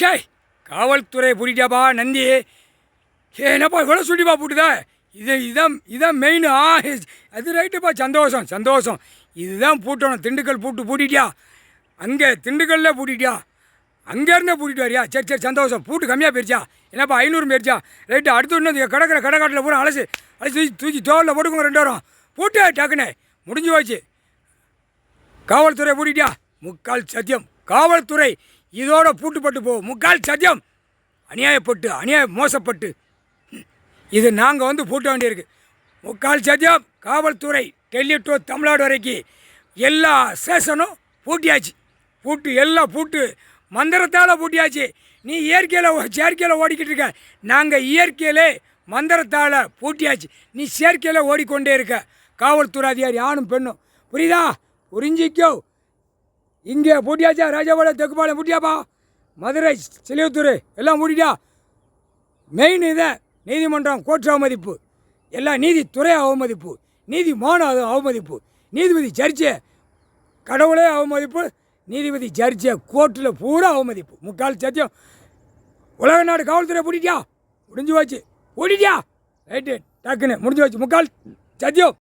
ஷே காவல்துறை பூட்டிட்டாப்பா நந்தி. என்னப்பா இவ்வளோ சுட்டிப்பா பூட்டுதா? இதான் மெயின். அது ரைட்டுப்பா, சந்தோஷம் சந்தோஷம். இதுதான் பூட்டணும். திண்டுக்கல் பூட்டிட்டியா? அங்கே திண்டுக்கல்ல பூட்டிட்டியா? அங்கேருந்தே பூட்டிட்டு வரியா? சரி சரி சந்தோஷம். பூட்டு கம்மியாக போயிடுச்சா? என்னப்பா 500 போயிடுச்சா? ரைட்டு. அடுத்து இன்னும் கடைக்காட்டில் பூரா அலசி தூக்கி தோலில் போட்டுக்கோங்க 2 வாரம். பூட்டு டக்குனே முடிஞ்சு போச்சு. காவல்துறை பூட்டிட்டியா? முக்கால் சத்தியம். காவல்துறை இதோட பூட்டுப்பட்டு போகும். முக்கால் சத்தியம். மோசப்பட்டு இது நாங்கள் பூட்ட வேண்டியிருக்கு. முக்கால் சத்தியம். காவல்துறை டெல்லி டு தமிழ்நாடு வரைக்கும் எல்லா ஸ்டேஷனும் பூட்டியாச்சு. எல்லாம் பூட்டு மந்திரத்தால் பூட்டியாச்சு. நீ செயற்கையில் ஓடிக்கிட்டு இருக்க. நாங்கள் இயற்கையிலே மந்திரத்தால் பூட்டியாச்சு. நீ செயற்கையில் ஓடிக்கொண்டே இருக்க. காவல்துறை அதிகாரி ஆணும் பெண்ணும். புரியுதா? புரிஞ்சிக்கோ. இங்கே பூட்டியாச்சா? ராஜபாளையம் தெக்குப்பாளையம் பூட்டியாப்பா? மதுரை சிலியத்தூர் எல்லாம் பூட்டிட்டா? மெயின் இதை நீதிமன்றம் கோர்ட் அவமதிப்பு, எல்லாம் நீதித்துறை அவமதிப்பு, நீதிமான அவமதிப்பு, நீதிபதி ஜட்ஜே கடவுளே அவமதிப்பு, நீதிபதி ஜட்ஜே கோர்ட்டில் பூரா அவமதிப்பு. முக்கால் சத்தியம். உலக நாடு காவல்துறை பூட்டிட்டியா? முடிஞ்சு போச்சு. பூட்டிட்டியா? ரைட்டு டக்குன்னு முடிஞ்சு போச்சு. முக்கால் சத்தியம்.